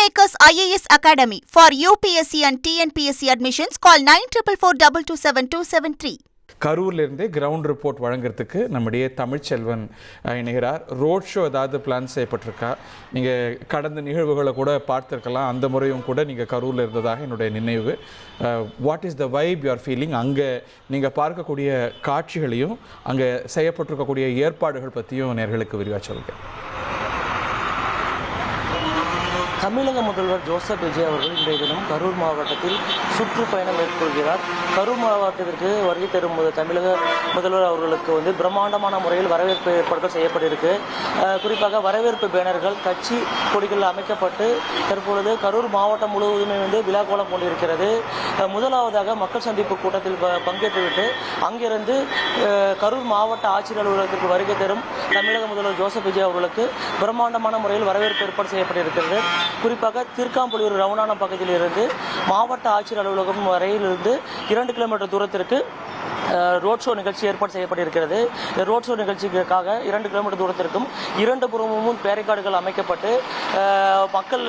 Kingmakers IAS Academy for UPSC and TNPSC admissions. Call 9444227273. கரூர்லேருந்தே ground report வழங்குறதுக்கு நம்முடைய தமிழ்ச்செல்வன் இணைகிறார். ரோட் ஷோ ஏதாவது பிளான் செய்யப்பட்டிருக்கா? நீங்கள் கடந்த நிகழ்வுகளை கூட பார்த்துருக்கலாம். அந்த முறையும் கூட நீங்கள் கரூரில் இருந்ததாக என்னுடைய நினைவு. What is the vibe you are feeling? அங்கே நீங்கள் பார்க்கக்கூடிய காட்சிகளையும் அங்கே செய்யப்பட்டிருக்கக்கூடிய ஏற்பாடுகள் பற்றியும் நேயர்களுக்கு விரிவாக சொல்லுங்கள். தமிழக முதல்வர் ஜோசப் விஜய் அவர்கள் இன்றைய தினம் கரூர் மாவட்டத்தில் சுற்றுப்பயணம் மேற்கொள்கிறார். கரூர் மாவட்டத்திற்கு வருகை தரும் தமிழக முதல்வர் அவர்களுக்கு பிரம்மாண்டமான முறையில் வரவேற்பு ஏற்பாடுகள் செய்யப்பட்டிருக்கு. குறிப்பாக வரவேற்பு பேனர்கள், கட்சி கொடிகள் அமைக்கப்பட்டு தற்பொழுது கரூர் மாவட்டம் முழுவதுமே விழா கோலம் கொண்டிருக்கிறது. முதலாவதாக மக்கள் சந்திப்பு கூட்டத்தில் பங்கேற்றுவிட்டு அங்கிருந்து கரூர் மாவட்ட ஆட்சியர் அலுவலகத்திற்கு வருகை தரும் தமிழக முதல்வர் ஜோசப் விஜய் அவர்களுக்கு பிரம்மாண்டமான முறையில் வரவேற்பு ஏற்பாடு செய்யப்பட்டிருக்கிறது. குறிப்பாக திருக்காம்புலியூர் ரவுண்டானம் பகுதியில் இருந்து மாவட்ட ஆட்சியர் அலுவலகம் வரையிலிருந்து 2 கிலோமீட்டர் தூரத்திற்கு ரோட் ஷோ நிகழ்ச்சி ஏற்பாடு செய்யப்பட்டிருக்கிறது. இந்த ரோட் ஷோ நிகழ்ச்சிக்காக 2 கிலோமீட்டர் தூரத்திற்கும் 2 புறமும் பேரிகார்டுகள் அமைக்கப்பட்டு மக்கள்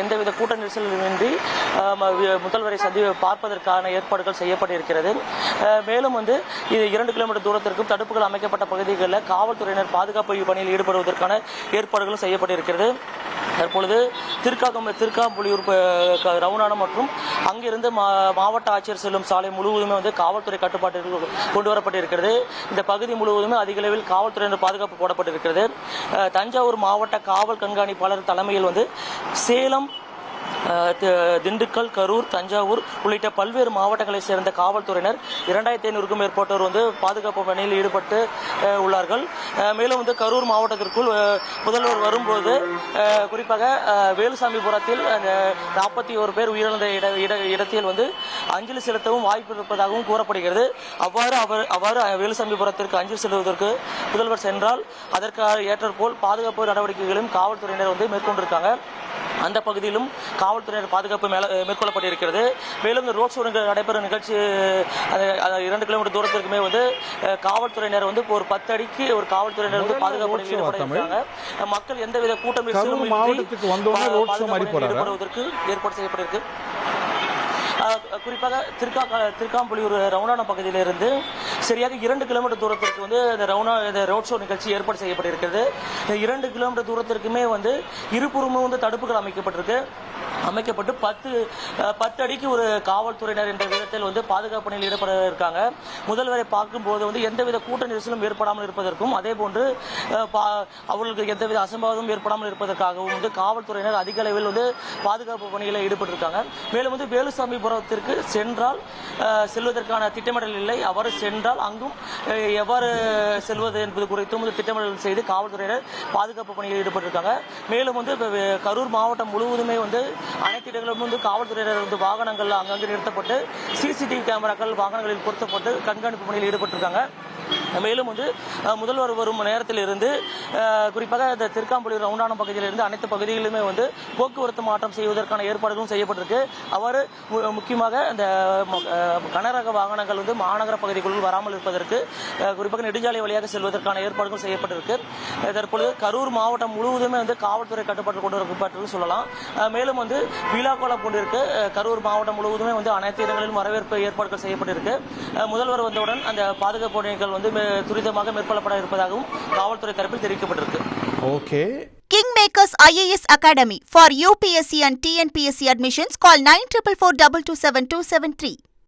எந்தவித கூட்ட நெரிசலின்றி முதல்வரை பார்ப்பதற்கான ஏற்பாடுகள் செய்யப்பட்டிருக்கிறது. மேலும் இது 2 கிலோமீட்டர் தூரத்திற்கும் தடுப்புகள் அமைக்கப்பட்ட பகுதிகளில் காவல்துறையினர் பாதுகாப்பு பணியில் ஈடுபடுவதற்கான ஏற்பாடுகளும் செய்யப்பட்டிருக்கிறது. தற்பொழுது திருக்காம்புலியூர் ரவுண்டானம் மற்றும் அங்கிருந்து மாவட்ட ஆட்சியர் செல்லும் சாலை முழுவதுமே காவல்துறை கட்டுப்பாட்டிற்கு கொண்டு வரப்பட்டிருக்கிறது. இந்த பகுதி முழுவதுமே அதிக அளவில் காவல்துறையினர் பாதுகாப்பு போடப்பட்டிருக்கிறது. தஞ்சாவூர் மாவட்ட காவல் கண்காணிப்பாளர் தலைமையில் சேலம், திண்டுக்கல், கரூர், தஞ்சாவூர் உள்ளிட்ட பல்வேறு மாவட்டங்களை சேர்ந்த காவல்துறையினர் 2500க்கும் மேற்பட்டோர் பாதுகாப்பு பணியில் ஈடுபட்டு உள்ளார்கள். மேலும் கரூர் மாவட்டத்திற்குள் முதல்வர் வரும்போது குறிப்பாக வேலுசாமிபுரத்தில் 41 பேர் உயிரிழந்த இடத்தில் அஞ்சலி செலுத்தவும் வாய்ப்பு இருப்பதாகவும் கூறப்படுகிறது. அவ்வாறு வேலுசாமிபுரத்திற்கு அஞ்சலி செலுத்துவதற்கு முதல்வர் சென்றால் அதற்கு ஏற்றபோல் பாதுகாப்பு நடவடிக்கைகளையும் காவல்துறையினர் மேற்கொண்டிருக்காங்க. அந்த பகுதியிலும் காவல்துறையினர் பாதுகாப்பு மேற்கொள்ளப்பட்டிருக்கிறது. மேலும் இந்த ரோட் ஷோ நடைபெறும் நிகழ்ச்சி 2 கிலோமீட்டர் தூரத்திற்குமே காவல்துறையினர் ஒரு 10 அடிக்கு ஒரு காவல்துறையினர் பாதுகாப்பு ஈடுபட்டிருக்காங்க. மக்கள் எந்தவித கூட்டம் ஈடுபடுவதற்கு ஏற்பாடு செய்யப்பட்டிருக்கு. குறிப்பாக திருக்காம்புலியூர் ரவுண்டானம் பகுதியிலிருந்து சரியாக 2 கிலோமீட்டர் தூரத்திற்கு இந்த ரோட் ஷோ நிகழ்ச்சி ஏற்பாடு செய்யப்பட்டிருக்கிறது. 2 கிலோமீட்டர் தூரத்திற்குமே இருபுறமும் தடுப்புகள் அமைக்கப்பட்டு 10 அடிக்கு ஒரு காவல்துறையினர் என்ற விதத்தில் பாதுகாப்பு பணியில் ஈடுபட இருக்காங்க. முதல்வரை பார்க்கும்போது எந்தவித கூட்ட நெரிசலும் ஏற்படாமல் இருப்பதற்கும் அதேபோன்று அவர்களுக்கு எந்தவித அசம்பாவிதமும் ஏற்படாமல் இருப்பதற்காகவும் காவல்துறையினர் அதிக அளவில் பாதுகாப்பு பணியில் ஈடுபட்டிருக்காங்க. மேலும் வேலுசாமிபுரத்திற்கு செல்வதற்கான திட்டமிடல் இல்லை. அவர் சென்றால் அங்கும் எவ்வாறு செல்வது என்பது குறித்தும் திட்டமிடல் செய்து காவல்துறையினர் பாதுகாப்பு பணியில் ஈடுபட்டிருக்காங்க. மேலும் கரூர் மாவட்டம் முழுவதுமே அனைத்து இடங்களிலும் காவல்துறையினர் வாகனங்கள் அங்கங்கு நிறுத்தப்பட்டு சிசிடிவி கேமராக்கள் வாகனங்களில் பொருத்தப்பட்டு கண்காணிப்பு பணியில் ஈடுபட்டிருக்காங்க. மேலும் முதல்வர் வரும் நேரத்தில் இருந்து குறிப்பாக இந்த திருக்காம்புலியூர் ரவுண்டானம் பகுதியிலிருந்து அனைத்து பகுதிகளிலுமே போக்குவரத்து மாற்றம் செய்வதற்கான ஏற்பாடுகளும் செய்யப்பட்டிருக்கு. அவ்வாறு முக்கியமாக இந்த கனரக வாகனங்கள் மாநகர பகுதிக்குள் வராமல் இருப்பதற்கு குறிப்பாக நெடுஞ்சாலை வழியாக செல்வதற்கான ஏற்பாடுகள் செய்யப்பட்டிருக்கு. தற்பொழுது கரூர் மாவட்டம் முழுவதுமே காவல்துறை கட்டுப்பாட்டு கொண்டு வரப்பட்டு சொல்லலாம். மேலும் விழா கோலம் கொண்டிருக்கு. கரூர் மாவட்டம் முழுவதுமே அனைத்து இடங்களிலும் வரவேற்பு ஏற்பாடுகள் செய்யப்பட்டிருக்கு. முதல்வர் வந்தவுடன் அந்த பாதுகாப்பு பணிகள் துரிதமாக மேற்கொள்ளப்பட இருப்பதாகவும் காவல்துறை தரப்பில் தெரிவிக்கப்பட்டிருக்கு. Okay. Kingmakers IAS Academy for UPSC and TNPSC admissions. Call 9444227273.